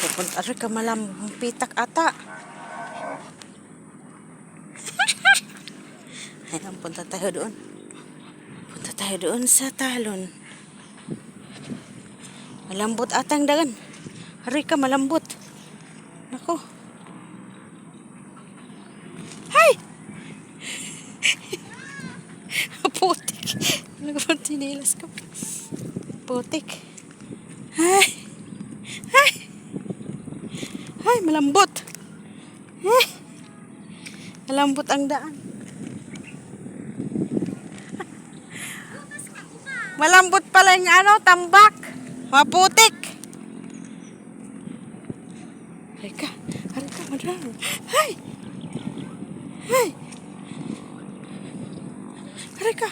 Pupunta rin ka malampitak ata. Ayan, punta tayo doon. Punta tayo doon sa talon. Malambot atang dagan. Hari ka, malambot. Nako. Hay! Putik. Nagpantinilas ko. Putik. Hay! Hay! Hay, malambot. Hay! Malambot ang daan. Malambot pala yung tambak. Maputik. Harika, madami. Hay! Hay! Harika.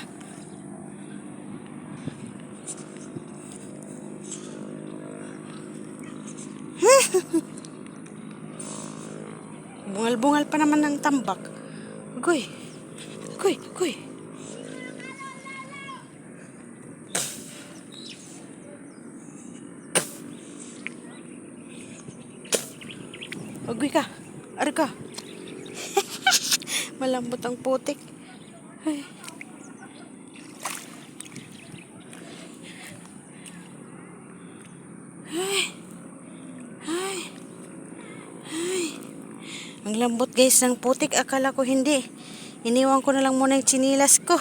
Bungal-bungal pa naman ng tambak. Agoy. Agoy, agoy. Agoy ka. Ari ka. Malambot ang putik. Ay. Ay. Ay. Ay. Ang lambot guys ng putik. Akala ko hindi. Iniwan ko na lang muna yung tsinilas ko.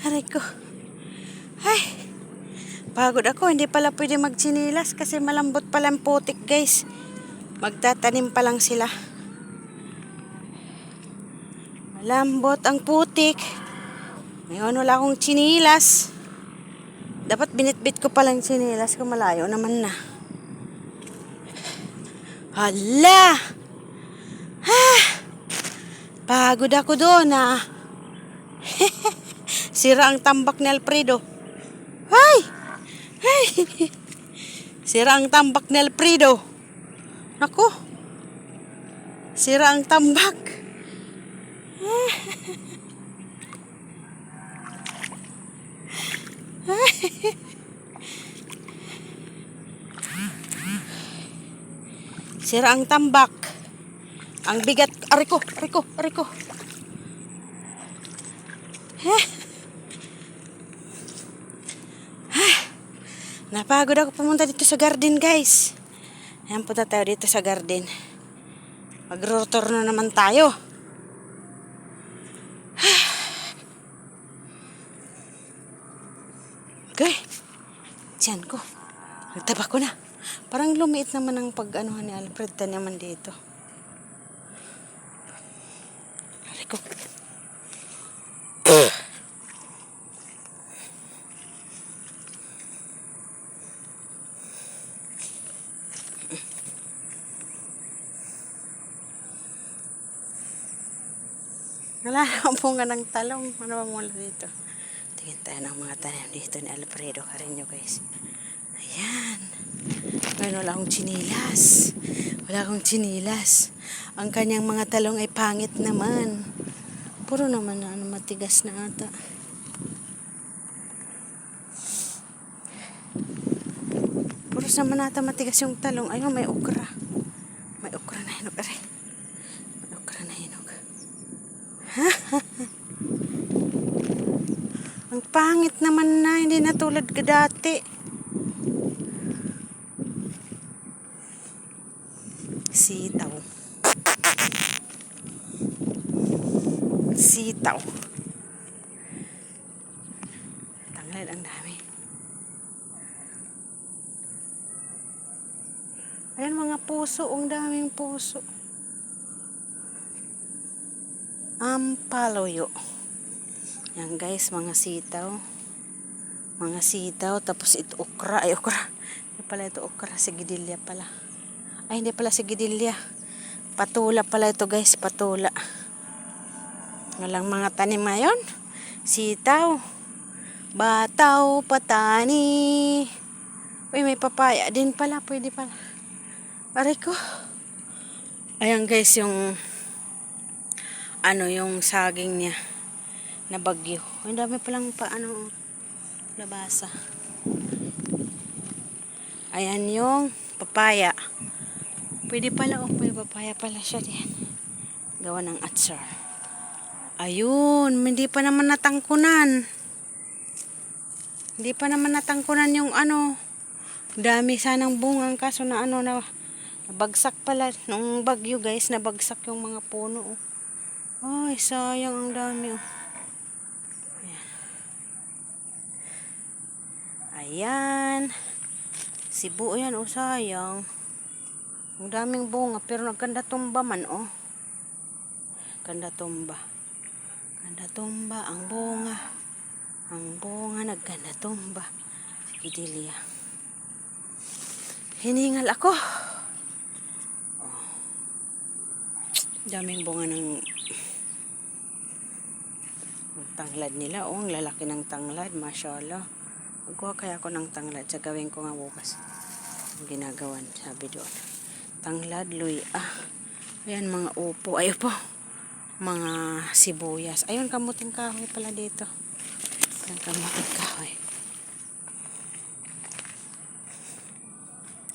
Aray ko. Ay. Pagod ako. Hindi pala pwede magtsinilas kasi malambot pala ang putik guys. Magtatanim pa lang sila. Malambot ang putik. Ngayon wala akong tsinilas. Dapat binitbit ko pala yung tsinilas ko. Malayo naman na. Hala! Ha! Pagod ako doon Sira ang tambak ni Alfredo. Ay! Ay! Sira ang tambak ni Alfredo. Ako. Sira ang tambak. Sira ang tambak. Ang bigat. Ariko. Napagod ako pumunta dito sa garden guys. Ayan, punta tayo dito sa garden. Mag-rotor na naman tayo. Okay. Diyan ko. Nagtaba ko na. Parang lumiit naman ang pag-anuhan ni Alfred. Taniman dito. Ariko. Wala naman bunga ng talong. Ano ba mula dito? Tingin tayo ng mga tanim dito ni Alfredo Carreño guys. Ayan. Ngayon wala akong tsinilas. Ang kanyang mga talong ay pangit naman. Puro naman na matigas na ata. Puro naman ata matigas yung talong. Ayun, may okra. May okra na hinog. Aray. May okra na hinog. Ang pangit naman na, hindi na tulad ka dati. Sitaw. Tanglad ang dami. Ayan mga puso, ang daming puso. Ampaloyo. Yan guys, mga sitaw. Tapos ito okra. Ay, okra. Hindi pala ito okra. Sigidilya pala. Ay, hindi pala sigidilya. Patula pala ito guys. Patula. Walang mga tanim ngayon. Sitaw. Bataw, patani. Uy, may papaya din pala. Pwede pala. Aray ko. Ayan guys, yung yung saging niya na bagyo. Ang dami palang labasa. Ayan yung papaya. Pwede pala, may papaya pala siya din. Gawa ng atsar. Ayun, hindi pa naman natangkunan. Hindi pa naman natangkunan yung dami sanang bungang kaso na nabagsak pala nung bagyo guys, nabagsak yung mga puno. Ay, sayang, ang dami. Ayan. Sibu yan, sayang. Ang daming bunga pero nagkanda tumba man Ganda tumba. Ganda tumba ang bunga. Ang bunga nagkanda tumba. Sige, Delia. Hiningal ako. Daming bunga ng tanglad nila. Ang lalaki ng tanglad. Mashallah. Magkuha kaya ako ng tanglad. Sa gawin ko nga bukas. Ang ginagawan. Sabi doon. Tanglad, luya. Ayan, mga upo. Ayun po. Mga sibuyas. Ayun, kamuting kahoy pala dito. Ang kamuting kahoy.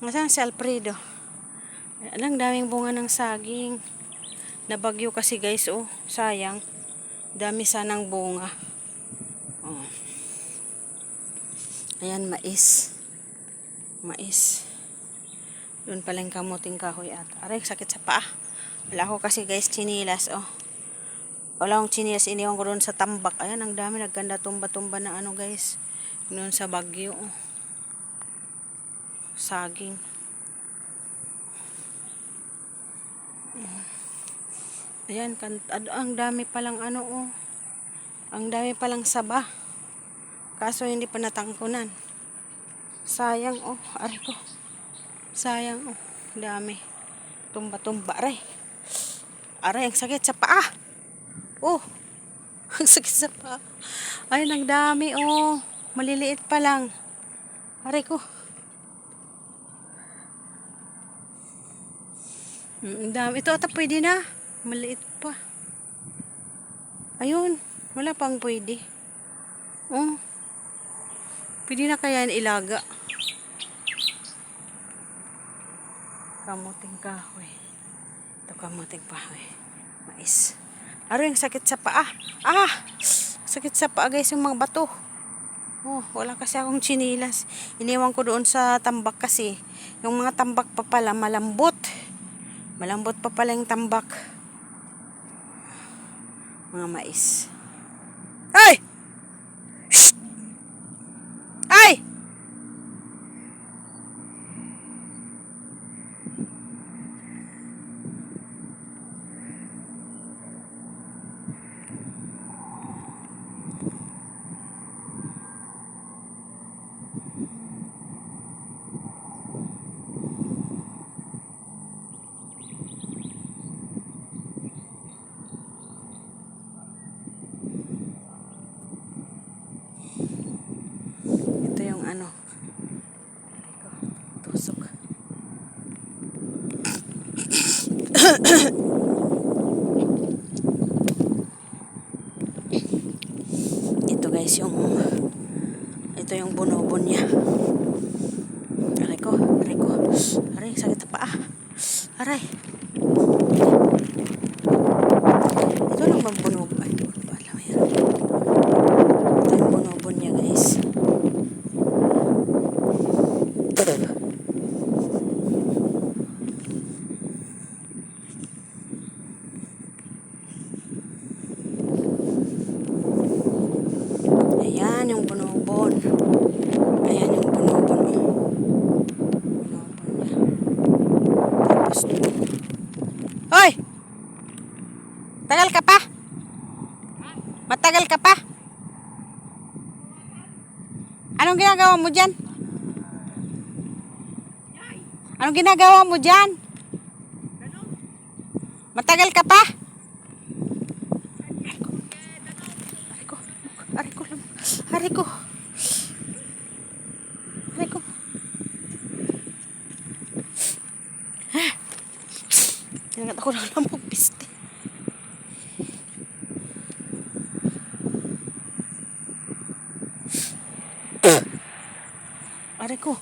Nasaan si Alfredo? Alang daming bunga ng saging. Nabagyo kasi guys, sayang. Dami sanang bunga. Ayan, mais. Mais. Doon pala yung kamuting kahoy at aray, sakit sa paa. Wala ako kasi guys, chinilas, Wala akong chinilas, iniwan ko doon sa tambak. Ayan, ang dami, nagganda tumba-tumba na guys. Doon sa bagyo, saging. Ayan, ang dami palang ang dami palang saba. Kaso hindi pa natangkunan. Sayang, aray ko. Sayang, dami. Tumba-tumba, aray. Aray, ang sakit sa paa. Ang sakit sa paa. Ay, ang dami, maliliit pa lang. Aray ko. Ang dami. Ito ata pwede na. Maliit pa. Ayun. Wala pang pwede. Pwede na kaya ilaga. Kamuting kahoy. Ito kamuting kahoy. Mais. Aray, ang sakit sa paa. Sakit sa paa guys, yung mga bato. Wala kasi akong chinilas. Iniwan ko doon sa tambak kasi. Yung mga tambak pa pala malambot. Malambot pa pala yung tambak. Mga mais. Ay! Shh! Ay! Ito yung tusok. Ito guys ito yung bonobon niya. Aray ko. Aray, sakit na paa. Aray. Ito lang bang bonobon? Ay, pala yan. Ito yung bonobon niya guys. Ayan yung bonobon. Ayan yung bonobon. Bonobon niya. Tapos Hoy! Tagal ka pa? Matagal ka pa? Anong ginagawa mo dyan? Anong ginagawa mo dyan? Matagal ka pa? Aray ko. ko na lang magpiste. Aray ko.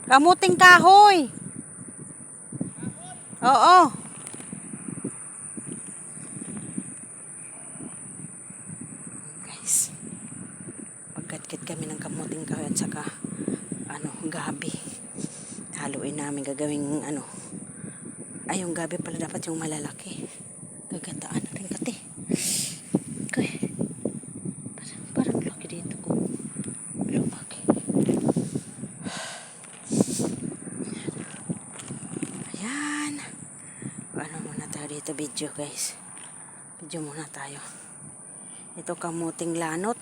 Kamuting kahoy. Oo. Guys. Pagkatkit kami ng kamuting kahoy at saka gabi. Haluin namin gagawing ay yung gabi pala dapat yung malalaki. Gagataan na rin kati. Okay. Parang laki dito ko. Lumaki. Ayan. Muna tayo dito video guys. Video muna tayo. Ito kamuting lanot.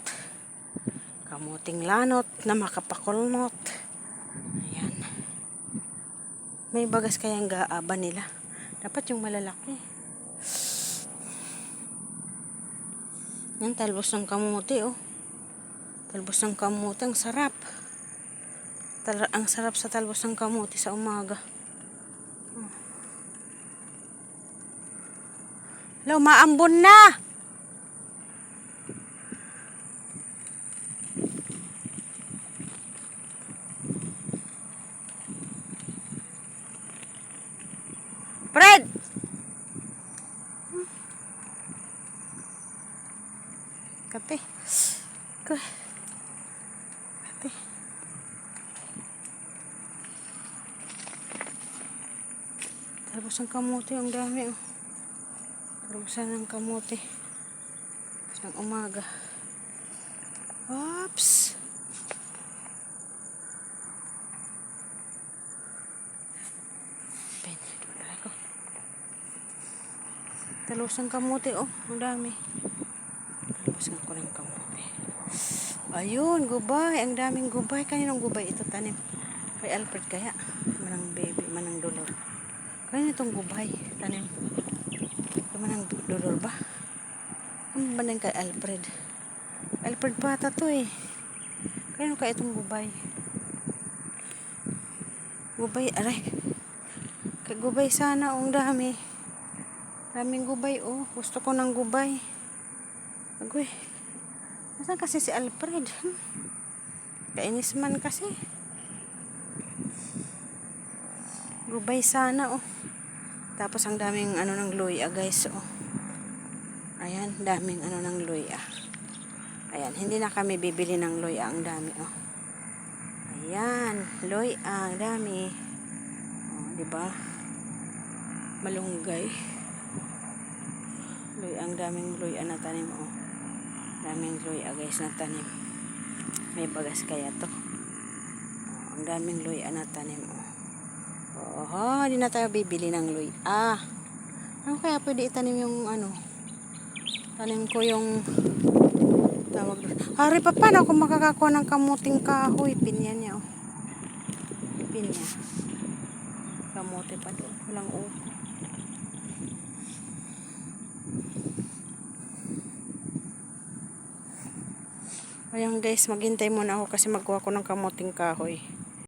Kamuting lanot na makapakulnot. Ayan. May bagas kayang gaaba nila. Dapat yung malalaki. Yan, talbos ng kamuti, oh. Talbos ng kamuti, ang sarap. Ang sarap sa talbos ng kamuti sa umaga. Hello, maambon na! Fred! Kate. Kate. Talbos ng kamuti, ang dami, oh. Talbosan ng kamuti. Sa umaga. Oops! Talusan kamuti, oh. Ang dami. Talusan ko ng kamuti. Ayun, gubay. Ang daming gubay. Kaninong gubay ito tanim? Kay Alfred kaya. Manang baby, manang dolor. Kanin itong gubay. Tanim. Manang dolor ba? Ano ba nang kay Alfred? Alfred bata to eh. Kanino kaya itong gubay? Gubay, aray. Kay gubay sana, ang dami. Daming gubay, oh. Gusto ko ng gubay. Agoy. Nasaan kasi si Alfred? Kainis man kasi. Gubay sana, oh. Tapos ang daming ng luya, guys, oh. Ayan, daming ng luya. Ayan, hindi na kami bibili ng luya. Ang dami, oh. Ayan, luya, ang dami. Oh, diba? Malunggay. Luya, ang daming luya na tanim, oh. Daming luya, guys, na tanim. May bagas kaya to. Oh, ang daming luya na tanim, oh. Oh, hindi na tayo bibili ng luya. Ano kaya pwede itanim yung tanim ko yung tawag doon. Hari pa, paano ako makakakuha ng kamuting kahoy? Pinya niya, oh. Pinya. Kamuti pa doon. Walang upo. Ayan guys, maghintay muna ako kasi magkuha ko ng kamuting kahoy.